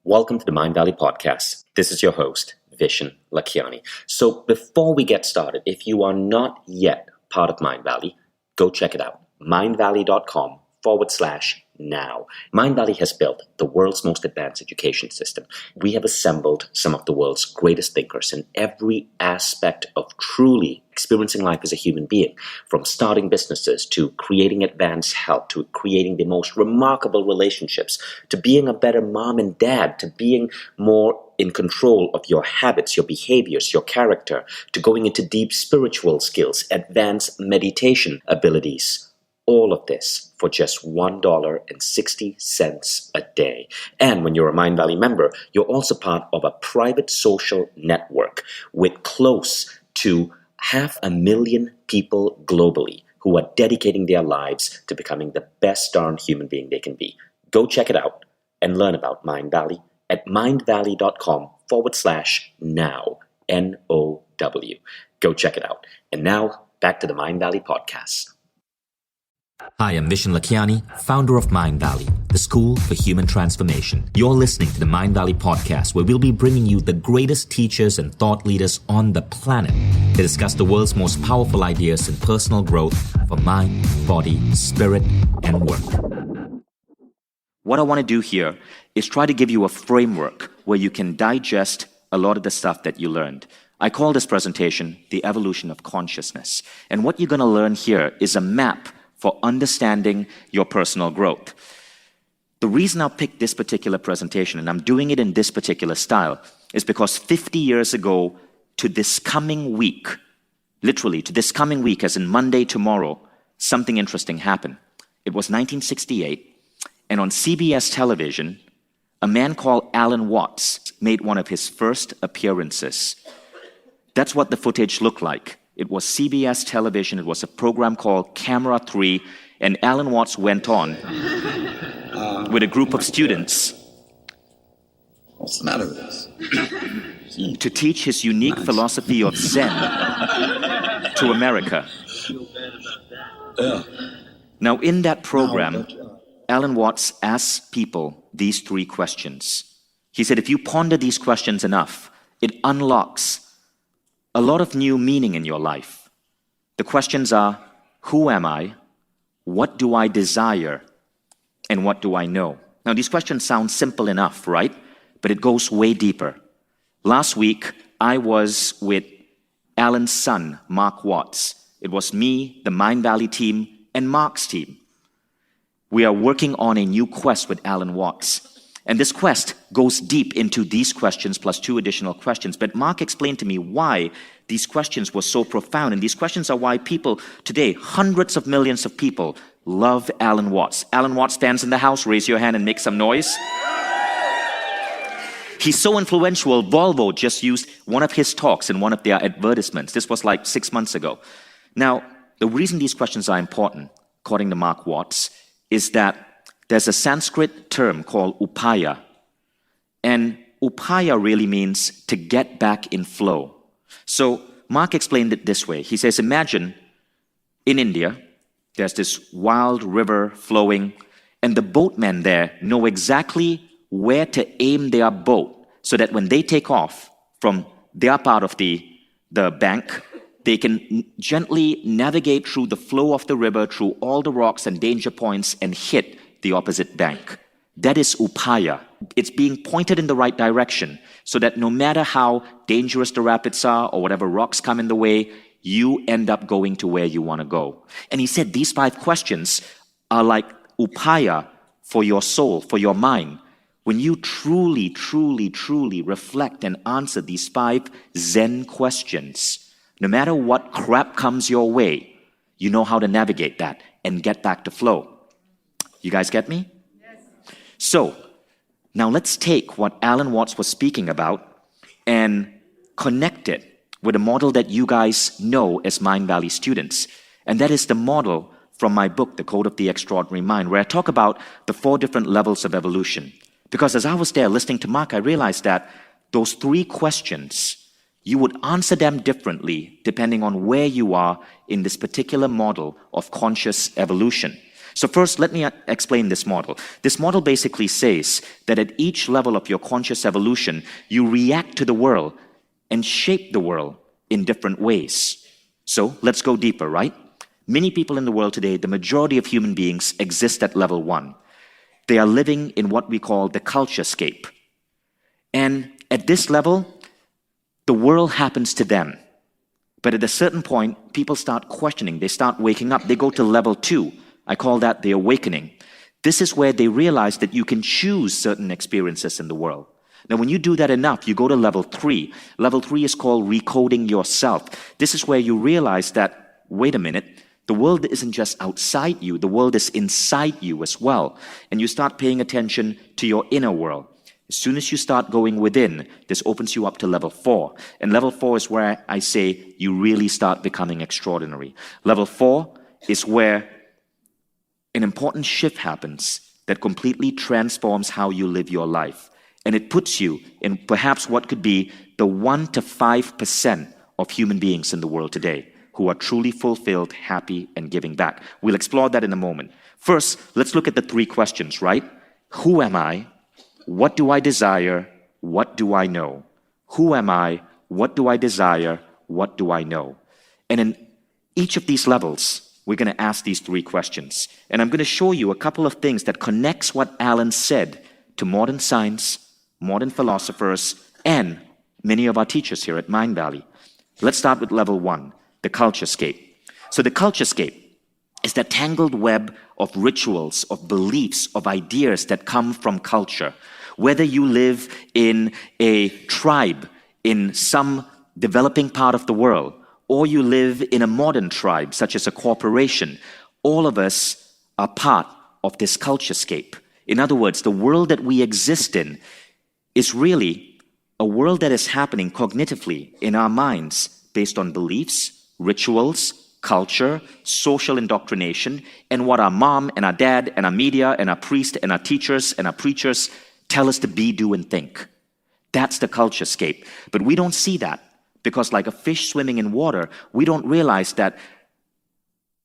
Welcome to the Mind Valley Podcast. This is your host, Vishen Lakhiani. So before we get started, if you are not yet part of Mind Valley, go check it out. mindvalley.com/now. Mind Valley has built the world's most advanced education system. We have assembled some of the world's greatest thinkers in every aspect of truly experiencing life as a human being, from starting businesses to creating advanced health, to creating the most remarkable relationships, to being a better mom and dad, to being more in control of your habits, your behaviors, your character, to going into deep spiritual skills, advanced meditation abilities. All of this for just $1.60 a day. And when you're a Mind Valley member, you're also part of a private social network with close to 500,000 people globally who are dedicating their lives to becoming the best darn human being they can be. Go check it out and learn about Mind Valley at mindvalley.com/now, N-O-W. Go check it out. And now, back to the Mind Valley Podcast. Hi, I'm Vishen Lakhiani, founder of Mind Valley, the school for human transformation. You're listening to the Mind Valley Podcast, where we'll be bringing you the greatest teachers and thought leaders on the planet to discuss the world's most powerful ideas in personal growth for mind, body, spirit, and work. What I want to do here is try to give you a framework where you can digest a lot of the stuff that you learned. I call this presentation The Evolution of Consciousness. And what you're going to learn here is a map for understanding your personal growth. The reason I picked this particular presentation, and I'm doing it in this particular style, is because 50 years ago to this coming week, literally to this coming week, as in Monday, tomorrow, something interesting happened. It was 1968, and on CBS television, a man called Alan Watts made one of his first appearances. That's what the footage looked like. It was CBS television. It was a program called Camera 3, and Alan Watts went on with a group of students. What's the matter with this? To teach his unique philosophy of Zen to America. Yeah. Now, in that program, Alan Watts asked people these three questions. He said, if you ponder these questions enough, it unlocks a lot of new meaning in your life. The questions are, who am I? What do I desire? And what do I know? Now, these questions sound simple enough, right? But it goes way deeper. Last week, I was with Alan's son, Mark Watts. It was me, the Mind Valley team, and Mark's team. We are working on a new quest with Alan Watts. And this quest goes deep into these questions plus two additional questions. But Mark explained to me why these questions were so profound. And these questions are why people today, hundreds of millions of people, love Alan Watts. Alan Watts fans in the house, raise your hand and make some noise. He's so influential, Volvo just used one of his talks in one of their advertisements. This was like 6 months ago. Now, the reason these questions are important, according to Mark Watts, is that there's a Sanskrit term called upaya. And upaya really means to get back in flow. So Mark explained it this way. He says, imagine in India, there's this wild river flowing, and the boatmen there know exactly where to aim their boat so that when they take off from their part of the bank, they can gently navigate through the flow of the river, through all the rocks and danger points, and hit the opposite bank. That is upaya. It's being pointed in the right direction so that no matter how dangerous the rapids are or whatever rocks come in the way, you end up going to where you want to go. And he said these 5 questions are like upaya for your soul, for your mind. When you truly, truly, truly reflect and answer these 5 Zen questions, no matter what crap comes your way, you know how to navigate that and get back to flow. You guys get me? Yes. So, now let's take what Alan Watts was speaking about and connect it with a model that you guys know as Mind Valley students. And that is the model from my book, The Code of the Extraordinary Mind, where I talk about the 4 different levels of evolution. Because as I was there listening to Mark, I realized that those 3 questions, you would answer them differently depending on where you are in this particular model of conscious evolution. So first, let me explain this model. This model basically says that at each level of your conscious evolution, you react to the world and shape the world in different ways. So let's go deeper, right? Many people in the world today, the majority of human beings exist at level 1. They are living in what we call the culturescape. And at this level, the world happens to them. But at a certain point, people start questioning, they start waking up, they go to level 2. I call that the awakening. This is where they realize that you can choose certain experiences in the world. Now, when you do that enough, you go to level 3. Level 3 is called recoding yourself. This is where you realize that, wait a minute, the world isn't just outside you, the world is inside you as well. And you start paying attention to your inner world. As soon as you start going within, this opens you up to level 4. And level 4 is where I say you really start becoming extraordinary. Level 4 is where an important shift happens that completely transforms how you live your life. And it puts you in perhaps what could be the 1 to 5% of human beings in the world today who are truly fulfilled, happy, and giving back. We'll explore that in a moment. First, let's look at the 3 questions, right? Who am I? What do I desire? What do I know? Who am I? What do I desire? What do I know? And in each of these levels, we're going to ask these 3 questions. And I'm going to show you a couple of things that connects what Alan said to modern science, modern philosophers, and many of our teachers here at Mind Valley. Let's start with level 1, the culturescape. So the culturescape is that tangled web of rituals, of beliefs, of ideas that come from culture. Whether you live in a tribe in some developing part of the world, or you live in a modern tribe, such as a corporation, all of us are part of this culturescape. In other words, the world that we exist in is really a world that is happening cognitively in our minds based on beliefs, rituals, culture, social indoctrination, and what our mom and our dad and our media and our priest and our teachers and our preachers tell us to be, do, and think. That's the culturescape. But we don't see that because like a fish swimming in water, we don't realize that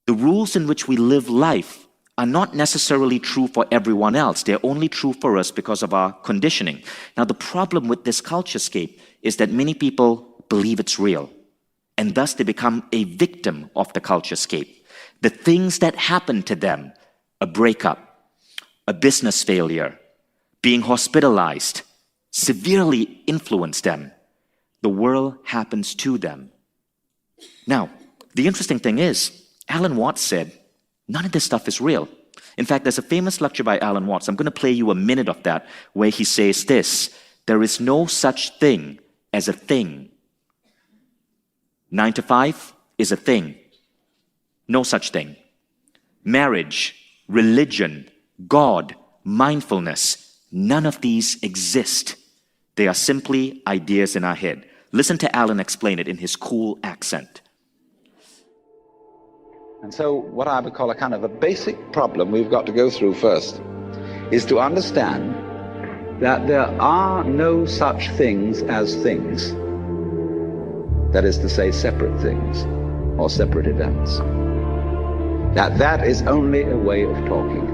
the rules in which we live life are not necessarily true for everyone else. They're only true for us because of our conditioning. Now, the problem with this culturescape is that many people believe it's real, and thus they become a victim of the culturescape. The things that happen to them, a breakup, a business failure, being hospitalized, severely influence them. The world happens to them. Now, the interesting thing is, Alan Watts said, none of this stuff is real. In fact, there's a famous lecture by Alan Watts. I'm going to play you a minute of that, where he says this: there is no such thing as a thing. 9 to 5 is a thing. No such thing. Marriage, religion, God, mindfulness, none of these exist. They are simply ideas in our head. Listen to Alan explain it in his cool accent. And so what I would call a kind of a basic problem we've got to go through first is to understand that there are no such things as things. That is to say, separate things or separate events. That is only a way of talking.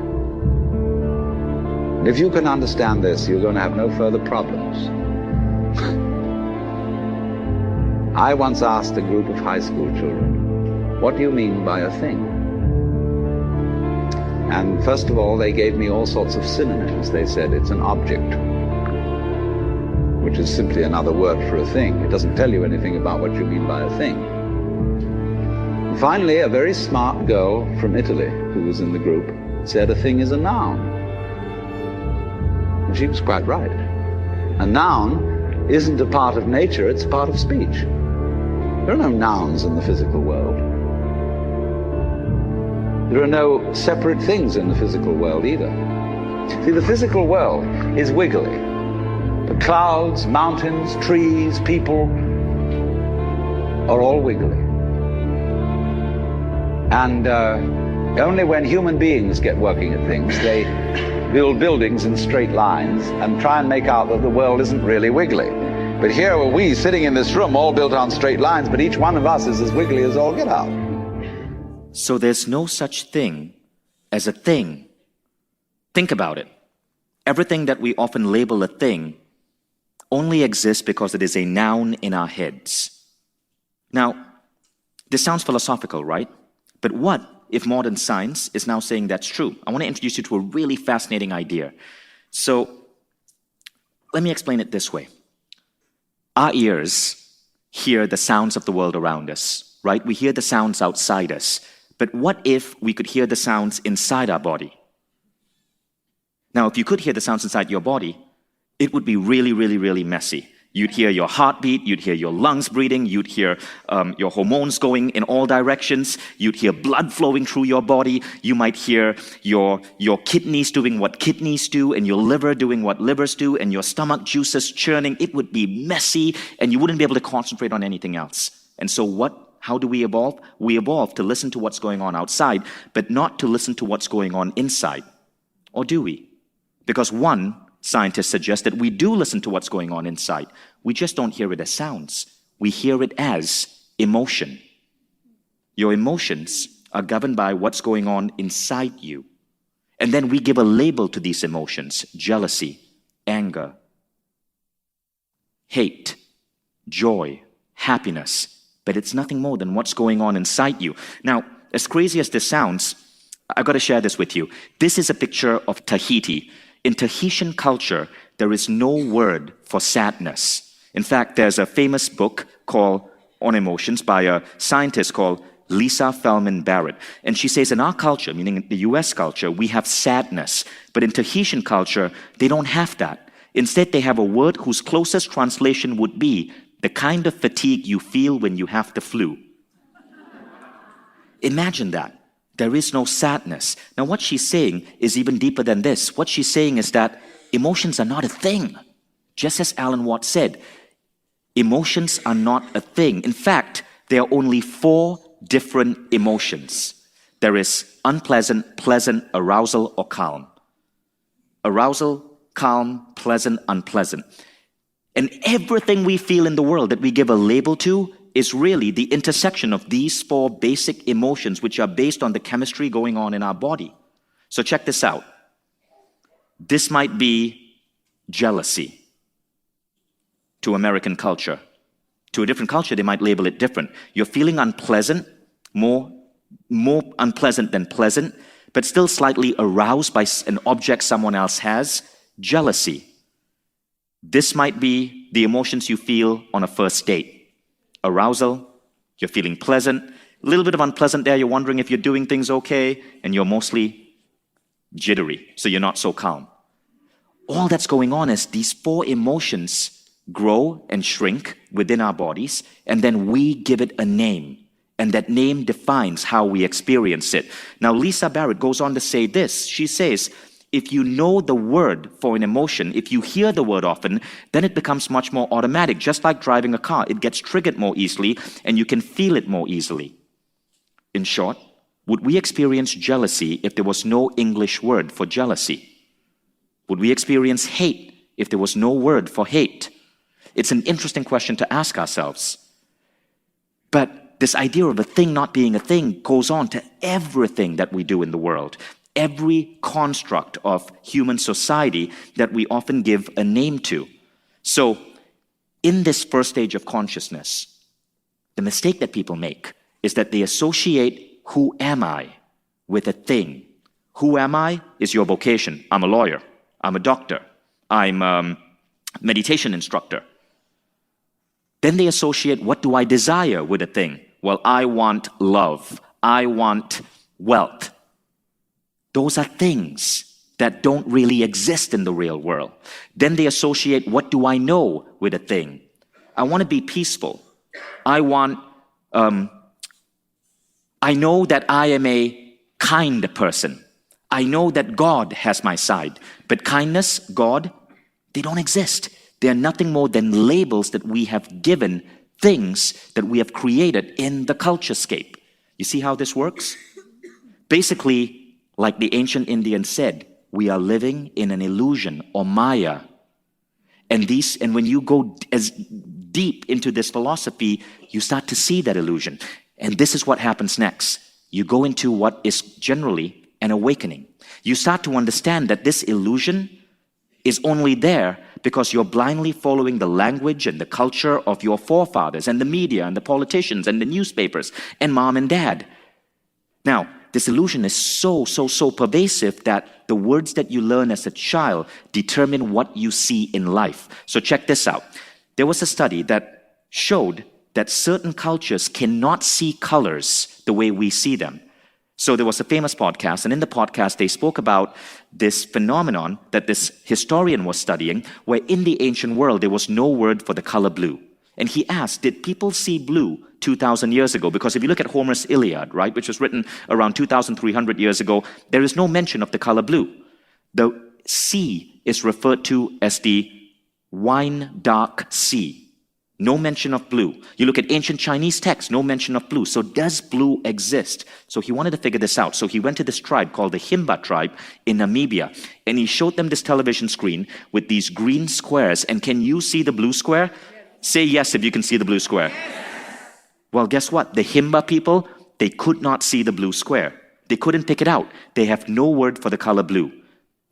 And if you can understand this, you're going to have no further problems. I once asked a group of high school children, what do you mean by a thing? And first of all, they gave me all sorts of synonyms. They said it's an object, which is simply another word for a thing. It doesn't tell you anything about what you mean by a thing. And finally, a very smart girl from Italy who was in the group said a thing is a noun. And she was quite right. A noun isn't a part of nature, it's a part of speech. There are no nouns in the physical world. There are no separate things in the physical world either. See, the physical world is wiggly. The clouds, mountains, trees, people are all wiggly. And only when human beings get working at things, they build buildings in straight lines and try and make out that the world isn't really wiggly. But here are we sitting in this room all built on straight lines, but each one of us is as wiggly as all get out. So there's no such thing as a thing. Think about it. Everything that we often label a thing only exists because it is a noun in our heads. Now, this sounds philosophical, right? But what if modern science is now saying that's true? I want to introduce you to a really fascinating idea. So, let me explain it this way. Our ears hear the sounds of the world around us, right? We hear the sounds outside us. But what if we could hear the sounds inside our body? Now, if you could hear the sounds inside your body, it would be really, really, really messy. You'd hear your heartbeat, you'd hear your lungs breathing, you'd hear your hormones going in all directions, you'd hear blood flowing through your body, you might hear your kidneys doing what kidneys do, and your liver doing what livers do, and your stomach juices churning. It would be messy, and you wouldn't be able to concentrate on anything else. And so how do we evolve? We evolve to listen to what's going on outside, but not to listen to what's going on inside. Or do we? Because one, scientists suggest that we do listen to what's going on inside. We just don't hear it as sounds. We hear it as emotion. Your emotions are governed by what's going on inside you. And then we give a label to these emotions: jealousy, anger, hate, joy, happiness. But it's nothing more than what's going on inside you. Now, as crazy as this sounds, I've got to share this with you. This is a picture of Tahiti. In Tahitian culture, there is no word for sadness. In fact, there's a famous book called On Emotions by a scientist called Lisa Feldman Barrett. And she says in our culture, meaning the US culture, we have sadness. But in Tahitian culture, they don't have that. Instead, they have a word whose closest translation would be the kind of fatigue you feel when you have the flu. Imagine that. There is no sadness. Now, what she's saying is even deeper than this. What she's saying is that emotions are not a thing. Just as Alan Watts said, emotions are not a thing. In fact, there are only 4 different emotions. There is unpleasant, pleasant, arousal, or calm. Arousal, calm, pleasant, unpleasant. And everything we feel in the world that we give a label to is really the intersection of these 4 basic emotions, which are based on the chemistry going on in our body. So check this out. This might be jealousy to American culture. To a different culture, they might label it different. You're feeling unpleasant, more unpleasant than pleasant, but still slightly aroused by an object someone else has. Jealousy. This might be the emotions you feel on a first date. Arousal, you're feeling pleasant, a little bit of unpleasant there, you're wondering if you're doing things okay, and you're mostly jittery, so you're not so calm. All that's going on is these 4 emotions grow and shrink within our bodies, and then we give it a name, and that name defines how we experience it. Now, Lisa Barrett goes on to say this. She says, if you know the word for an emotion, if you hear the word often, then it becomes much more automatic. Just like driving a car, it gets triggered more easily and you can feel it more easily. In short, would we experience jealousy if there was no English word for jealousy? Would we experience hate if there was no word for hate? It's an interesting question to ask ourselves. But this idea of a thing not being a thing goes on to everything that we do in the world. Every construct of human society that we often give a name to. So, in this first stage of consciousness, the mistake that people make is that they associate who am I with a thing. Who am I is your vocation. I'm a lawyer. I'm a doctor. I'm a meditation instructor. Then they associate what do I desire with a thing. Well, I want love. I want wealth. Those are things that don't really exist in the real world. Then they associate what do I know with a thing. I want to be peaceful. I know that I am a kind person. I know that God has my side. But kindness, God, they don't exist. They are nothing more than labels that we have given things that we have created in the culturescape. You see how this works? Basically, like the ancient Indians said, we are living in an illusion or Maya. And when you go as deep into this philosophy, you start to see that illusion. And this is what happens next. You go into what is generally an awakening. You start to understand that this illusion is only there because you're blindly following the language and the culture of your forefathers and the media and the politicians and the newspapers and mom and dad. Now, this illusion is so pervasive that the words that you learn as a child determine what you see in life. So check this out. There was a study that showed that certain cultures cannot see colors the way we see them. So there was a famous podcast, and in the podcast they spoke about this phenomenon that this historian was studying, where in the ancient world there was no word for the color blue. And he asked, did people see blue 2,000 years ago? Because if you look at Homer's Iliad, right, which was written around 2,300 years ago, there is no mention of the color blue. The sea is referred to as the wine dark sea. No mention of blue. You look at ancient Chinese texts, no mention of blue. So does blue exist? So he wanted to figure this out. So he went to this tribe called the Himba tribe in Namibia, and he showed them this television screen with these green squares. And can you see the blue square? Say yes if you can see the blue square. Well, guess what? The Himba people, they could not see the blue square. They couldn't pick it out. They have no word for the color blue.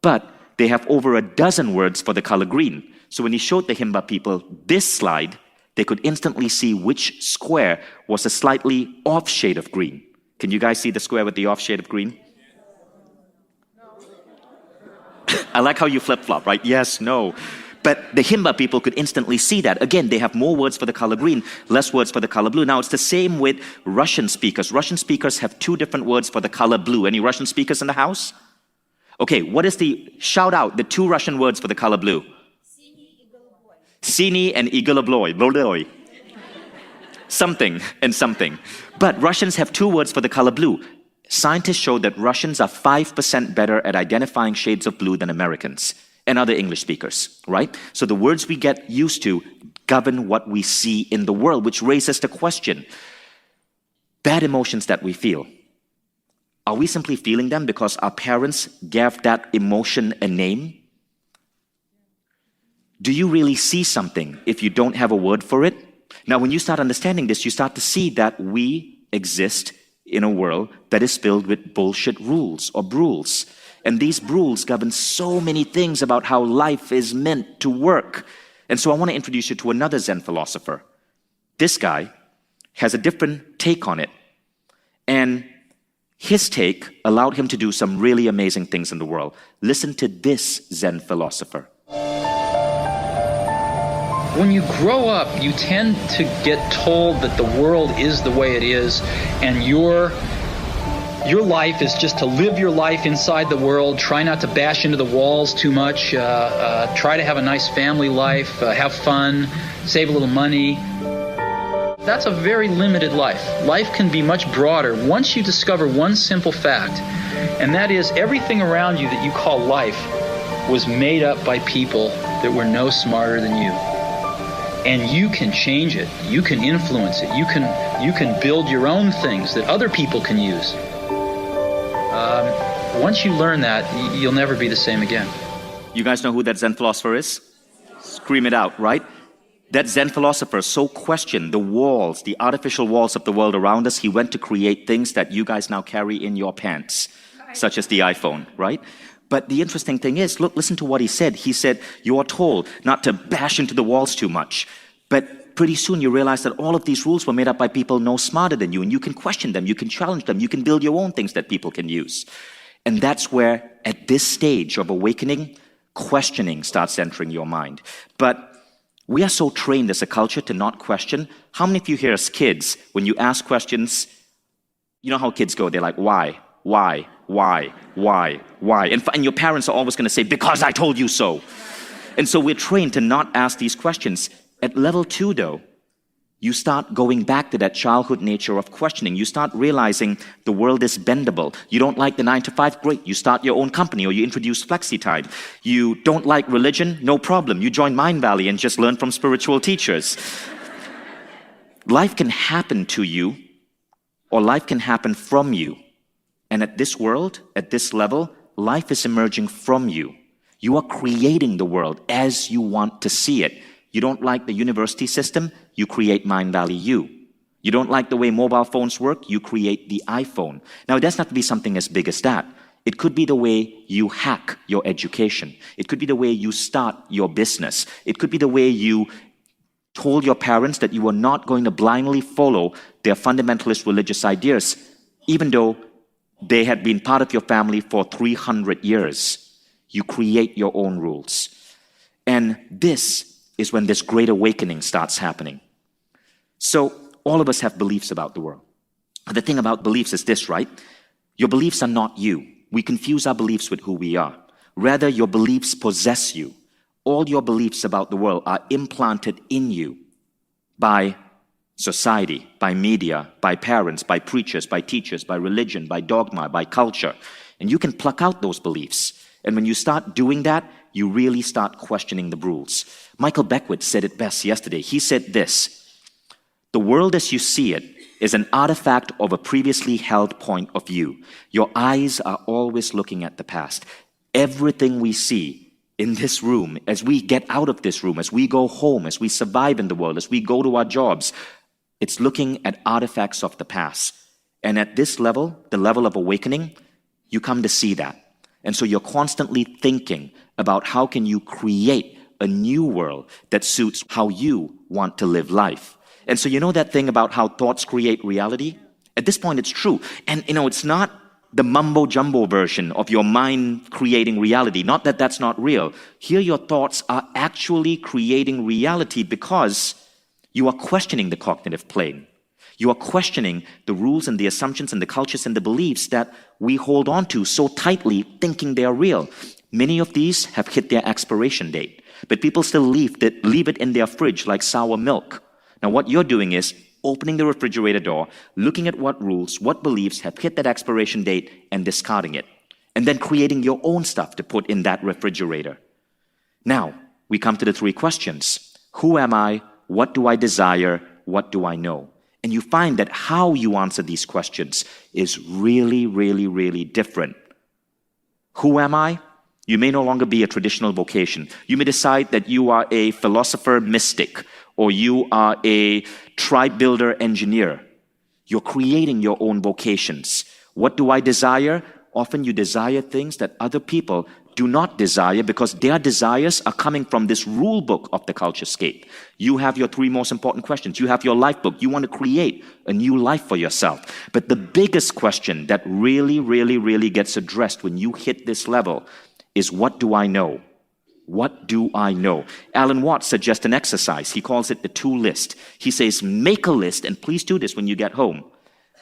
But they have over a dozen words for the color green. So when he showed the Himba people this slide, they could instantly see which square was a slightly off shade of green. Can you guys see the square with the off shade of green? I like how you flip-flop, right? Yes, no. But the Himba people could instantly see that. Again, they have more words for the color green, less words for the color blue. Now, it's the same with Russian speakers. Russian speakers have two different words for the color blue. Any Russian speakers in the house? Okay, what is shout out the two Russian words for the color blue? Sini and igolobloy. Something and something. But Russians have two words for the color blue. Scientists show that Russians are 5% better at identifying shades of blue than Americans and other English speakers, right? So the words we get used to govern what we see in the world, which raises the question, bad emotions that we feel, are we simply feeling them because our parents gave that emotion a name? Do you really see something if you don't have a word for it? Now, when you start understanding this, you start to see that we exist in a world that is filled with bullshit rules or brules. And these rules govern so many things about how life is meant to work. And so I want to introduce you to another Zen philosopher. This guy has a different take on it. And his take allowed him to do some really amazing things in the world. Listen to this Zen philosopher. When you grow up, you tend to get told that the world is the way it is, and your life is just to live your life inside the world, try not to bash into the walls too much, try to have a nice family life, have fun, save a little money. That's a very limited life. Life can be much broader once you discover one simple fact, and that is everything around you that you call life was made up by people that were no smarter than you. And you can change it. You can influence it. You can build your own things that other people can use. Once you learn that, you'll never be the same again. You guys know who that Zen philosopher is? Scream it out, right? That Zen philosopher so questioned the walls, the artificial walls of the world around us, he went to create things that you guys now carry in your pants, such as the iPhone, right? But the interesting thing is, look, listen to what he said. He said, you are told not to bash into the walls too much. But pretty soon you realize that all of these rules were made up by people no smarter than you, and you can question them, you can challenge them, you can build your own things that people can use. And that's where, at this stage of awakening, questioning starts entering your mind. But we are so trained as a culture to not question. How many of you here as kids, when you ask questions, you know how kids go, they're like, why? And your parents are always going to say, because I told you so. And so we're trained to not ask these questions. At level 2, though, you start going back to that childhood nature of questioning. You start realizing the world is bendable. You don't like the 9 to 5, great. You start your own company or you introduce flexi time. You don't like religion, no problem. You join Mind Valley and just learn from spiritual teachers. Life can happen to you or life can happen from you. And at this world, at this level, life is emerging from you. You are creating the world as you want to see it. You don't like the university system, you create Mind Valley U. You don't like the way mobile phones work, you create the iPhone. Now, it doesn't have to be something as big as that. It could be the way you hack your education. It could be the way you start your business. It could be the way you told your parents that you were not going to blindly follow their fundamentalist religious ideas, even though they had been part of your family for 300 years. You create your own rules. And this is when this great awakening starts happening. So all of us have beliefs about the world. The thing about beliefs is this, right? Your beliefs are not you. We confuse our beliefs with who we are. Rather, your beliefs possess you. All your beliefs about the world are implanted in you by society, by media, by parents, by preachers, by teachers, by religion, by dogma, by culture. And you can pluck out those beliefs. And when you start doing that, you really start questioning the rules. Michael Beckwith said it best yesterday. He said this: the world as you see it is an artifact of a previously held point of view. Your eyes are always looking at the past. Everything we see in this room, as we get out of this room, as we go home, as we survive in the world, as we go to our jobs, it's looking at artifacts of the past. And at this level, the level of awakening, you come to see that. And so you're constantly thinking about how can you create a new world that suits how you want to live life. And so you know that thing about how thoughts create reality? At this point, it's true. And it's not the mumbo-jumbo version of your mind creating reality. Not that that's not real. Here your thoughts are actually creating reality because you are questioning the cognitive plane. You are questioning the rules and the assumptions and the cultures and the beliefs that we hold on to so tightly, thinking they are real. Many of these have hit their expiration date, but people still leave it in their fridge like sour milk. Now, what you're doing is opening the refrigerator door, looking at what rules, what beliefs have hit that expiration date, and discarding it. And then creating your own stuff to put in that refrigerator. Now, we come to the three questions. Who am I? What do I desire? What do I know? And you find that how you answer these questions is really, really, really different. Who am I? You may no longer be a traditional vocation. You may decide that you are a philosopher mystic, or you are a tribe builder engineer. You're creating your own vocations. What do I desire? Often you desire things that other people do not desire because their desires are coming from this rule book of the culturescape. You have your three most important questions. You have your life book. You want to create a new life for yourself. But the biggest question that really, really, really gets addressed when you hit this level is, what do I know? What do I know? Alan Watts suggests an exercise. He calls it the two list. He says, make a list, and please do this when you get home.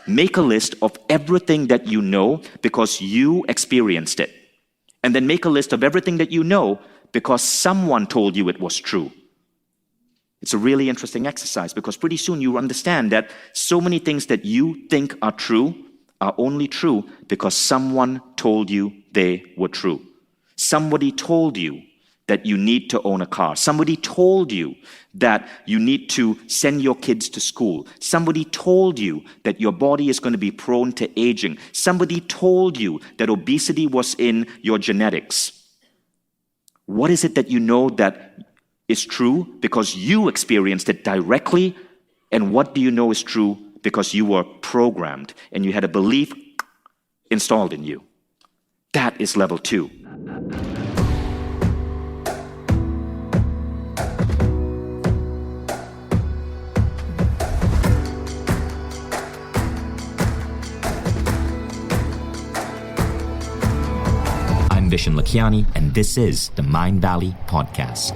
Make a list of everything that you know because you experienced it. And then make a list of everything that you know because someone told you it was true. It's a really interesting exercise because pretty soon you understand that so many things that you think are true are only true because someone told you they were true. Somebody told you that you need to own a car. Somebody told you that you need to send your kids to school. Somebody told you that your body is going to be prone to aging. Somebody told you that obesity was in your genetics. What is it that you know that is true because you experienced it directly? And what do you know is true because you were programmed and you had a belief installed in you? That is level 2. I'm Vishen Lakhiani, and this is the Mind Valley Podcast.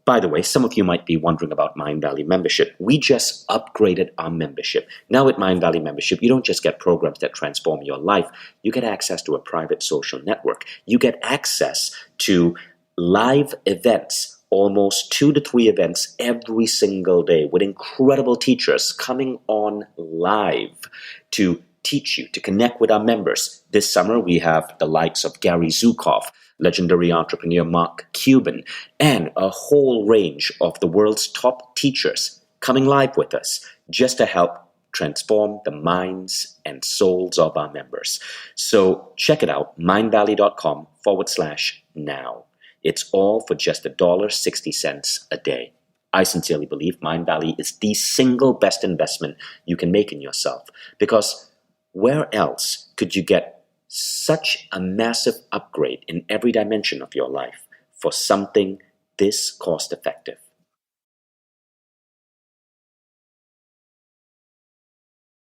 By the way, some of you might be wondering about Mind Valley membership. We just upgraded our membership. Now at Mind Valley membership, you don't just get programs that transform your life. You get access to a private social network. You get access to live events, almost 2 to 3 events every single day with incredible teachers coming on live to teach you, to connect with our members. This summer, we have the likes of Gary Zukav, legendary entrepreneur Mark Cuban, and a whole range of the world's top teachers coming live with us just to help transform the minds and souls of our members. So check it out, mindvalley.com/now. It's all for just $1.60 a day. I sincerely believe Mindvalley is the single best investment you can make in yourself, because where else could you get such a massive upgrade in every dimension of your life for something this cost effective?